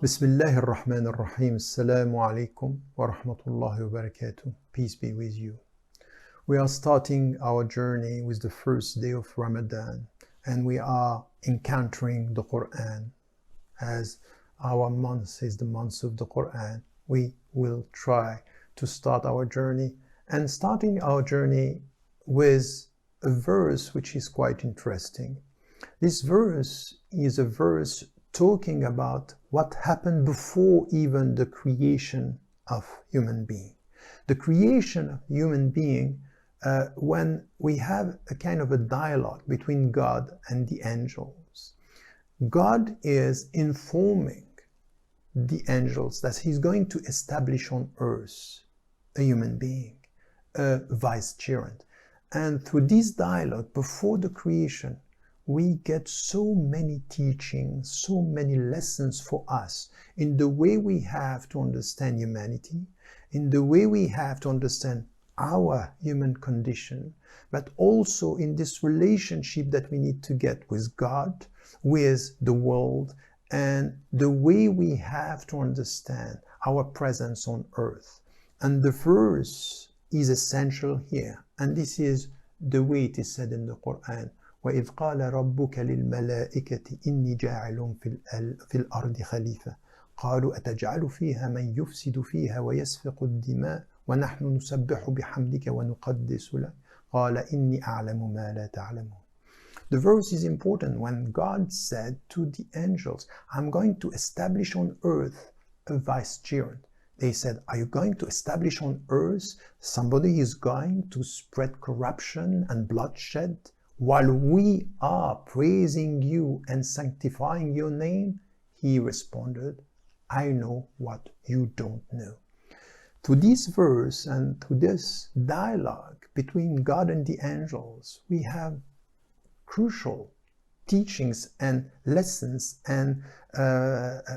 Bismillah ar-Rahman ar-Rahim. Assalamu alaikum wa rahmatullahi wa barakatuh. Peace be with you. We are starting our journey with the first day of Ramadan, and we are encountering the Qur'an. As our month is the month of the Qur'an, we will try to start our journey, and starting our journey with a verse which is quite interesting. This verse is a verse talking about what happened before even the creation of human being. The creation of human being, when we have a kind of a dialogue between God and the angels. God is informing the angels that he's going to establish on earth a human being, a vicegerent. And through this dialogue before the creation, we get so many teachings, so many lessons for us in the way we have to understand humanity, in the way we have to understand our human condition, but also in this relationship that we need to get with God, with the world, and the way we have to understand our presence on earth. And the verse is essential here, and this is the way it is said in the Quran. وَإِذْ قَالَ رَبُّكَ لِلْمَلَائِكَةِ إِنِّي جَاعِلٌ فِي الْأَرْضِ خَلِيفَةً قَالُوا أَتَجْعَلُ فِيهَا مَنْ يُفْسِدُ فِيهَا وَيَسْفِكُ الدِّمَاءَ وَنَحْنُ نُسَبِّحُ بِحَمْدِكَ وَنُقَدِّسُ لَكَ قَالَ إِنِّي أَعْلَمُ مَا لَا تَعْلَمُونَ. The verse is important when God said to the angels, I'm going to establish on earth a vicegerent. They said, are you going to establish on earth somebody who is going to spread corruption and bloodshed while we are praising you and sanctifying your name? He responded, I know what you don't know. Through this verse and through this dialogue between God and the angels, we have crucial teachings and lessons and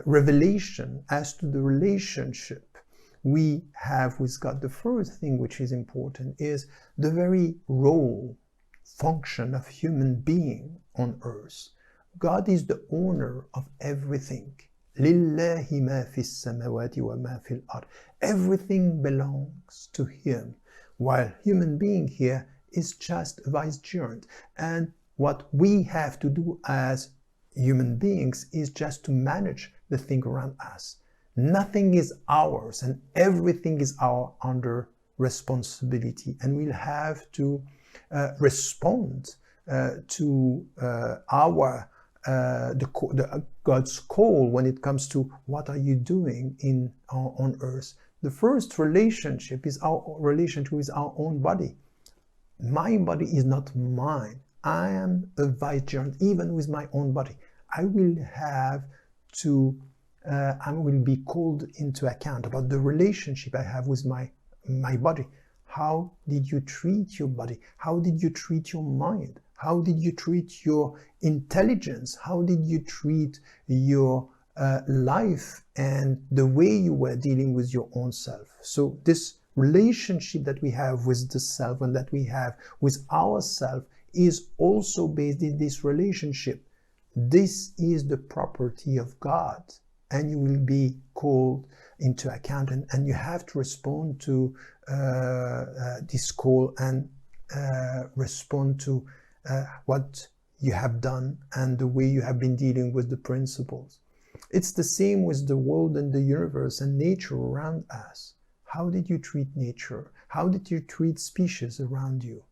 revelation as to the relationship we have with God. The first thing which is important is the very role, function of human being on earth. God is the owner of everything. لِلَّهِ مَا فِي السَّمَوَاتِ وَمَا فِي الْأَرْضِ. Everything belongs to him, while human being here is just a vicegerent. And what we have to do as human beings is just to manage the thing around us. Nothing is ours and everything is our under responsibility, and we'll have to respond to God's call when it comes to what are you doing on earth. The first relationship is our relationship with our own body. My body is not mine. I am a vicegerent even with my own body. I will be called into account about the relationship I have with my body. How did you treat your body? How did you treat your mind? How did you treat your intelligence? How did you treat your life and the way you were dealing with your own self? So this relationship that we have with the self and that we have with ourself is also based in this relationship. This is the property of God, and you will be called into account, and you have to respond to this call and respond to what you have done and the way you have been dealing with the principles. It's the same with the world and the universe and nature around us. How did you treat nature? How did you treat species around you?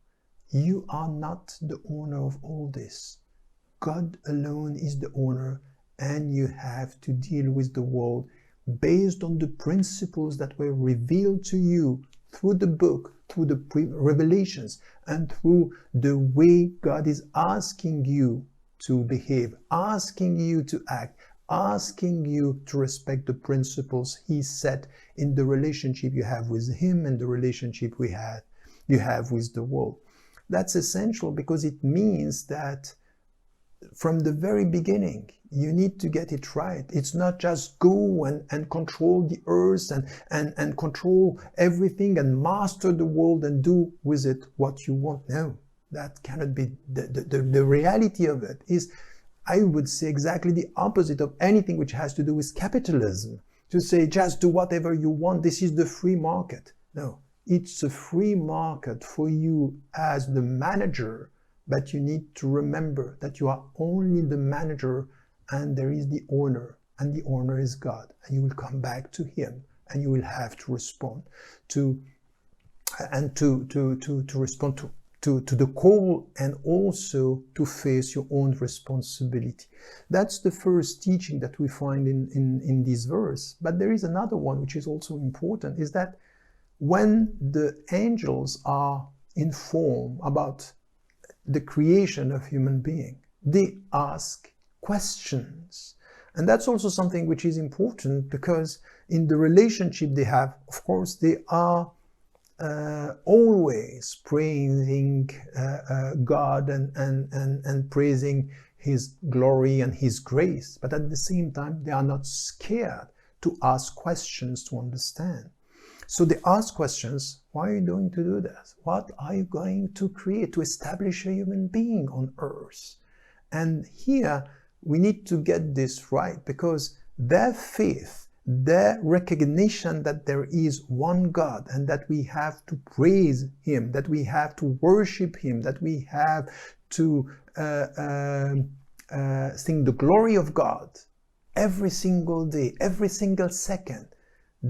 You are not the owner of all this. God alone is the owner, and you have to deal with the world based on the principles that were revealed to you through the book, through the revelations, and through the way God is asking you to behave, asking you to act, asking you to respect the principles he set in the relationship you have with him and the relationship you have with the world. That's essential because it means that from the very beginning, you need to get it right. It's not just go and control the earth and control everything and master the world and do with it what you want. No, that cannot be. The reality of it is I would say exactly the opposite of anything which has to do with capitalism. To say, just do whatever you want, this is the free market. No, it's a free market for you as the manager, but you need to remember that you are only the manager and there is the owner, and the owner is God. And you will come back to him and you will have to respond to respond to the call, and also to face your own responsibility. That's the first teaching that we find in this verse. But there is another one which is also important, is that when the angels are informed about the creation of human being, they ask questions. And that's also something which is important, because in the relationship they have, of course, they are always praising God and praising his glory and his grace, but at the same time they are not scared to ask questions to understand. So they ask questions. Why are you going to do this? What are you going to create to establish a human being on earth? And here we need to get this right, because their faith, their recognition that there is one God and that we have to praise him, that we have to worship him, that we have to sing the glory of God every single day, every single second,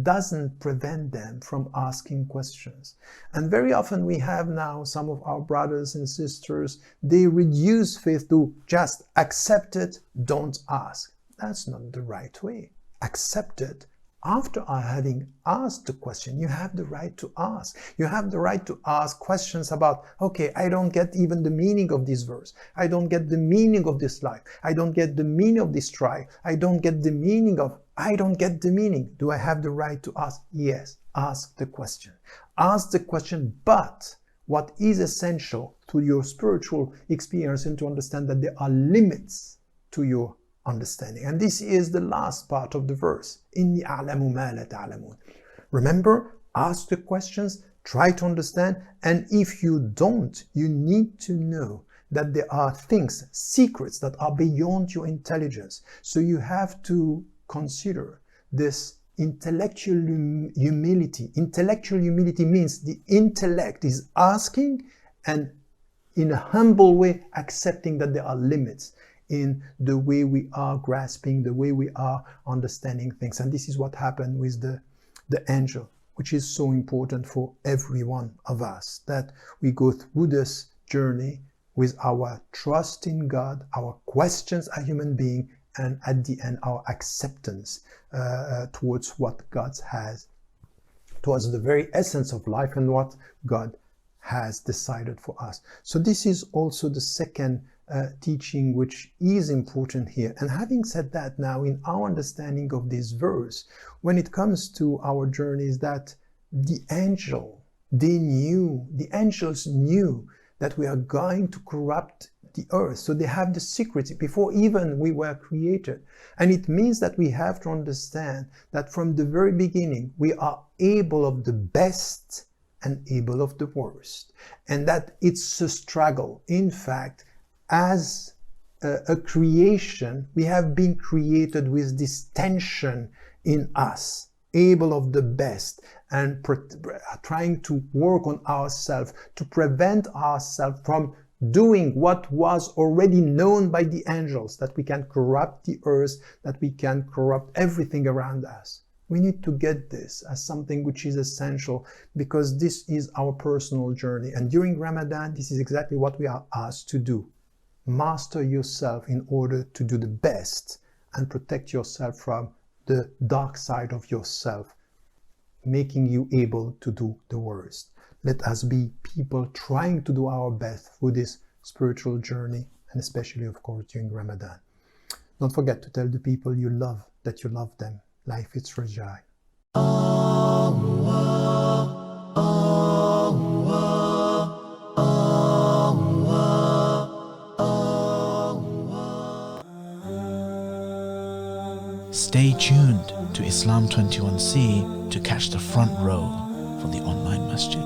doesn't prevent them from asking questions. And very often we have now some of our brothers and sisters, they reduce faith to just accept it, don't ask. That's not the right way. Accept it. After having asked the question, you have the right to ask. You have the right to ask questions about, okay, I don't get even the meaning of this verse. I don't get the meaning of this life. I don't get the meaning of this trial. I don't get the meaning of, I don't get the meaning. Do I have the right to ask? Yes, ask the question. Ask the question, but what is essential to your spiritual experience, and to understand that there are limits to your understanding. And this is the last part of the verse. Inni a'lamu ma la ta'lamun. Remember, ask the questions, try to understand, and if you don't, you need to know that there are things, secrets that are beyond your intelligence. So you have to consider this intellectual humility. Intellectual humility means the intellect is asking and in a humble way accepting that there are limits in the way we are grasping, the way we are understanding things. And this is what happened with the angel, which is so important for every one of us, that we go through this journey with our trust in God, our questions as human being, and at the end our acceptance towards what God has, towards the very essence of life and what God has decided for us. So this is also the second teaching which is important here. And having said that, now in our understanding of this verse, when it comes to our journeys, that the angels knew that we are going to corrupt the earth. So they have the secrets before even we were created. And it means that we have to understand that from the very beginning, we are able of the best and able of the worst. And that it's a struggle. In fact, as a creation, we have been created with this tension in us, able of the best, and trying to work on ourselves to prevent ourselves from doing what was already known by the angels, that we can corrupt the earth, that we can corrupt everything around us. We need to get this as something which is essential, because this is our personal journey. And during Ramadan, this is exactly what we are asked to do. Master yourself in order to do the best and protect yourself from the dark side of yourself, making you able to do the worst. Let us be people trying to do our best through this spiritual journey, and especially, of course, during Ramadan. Don't forget to tell the people you love that you love them. Life is fragile. Stay tuned to Islam 21C to catch the front row for the online masjid.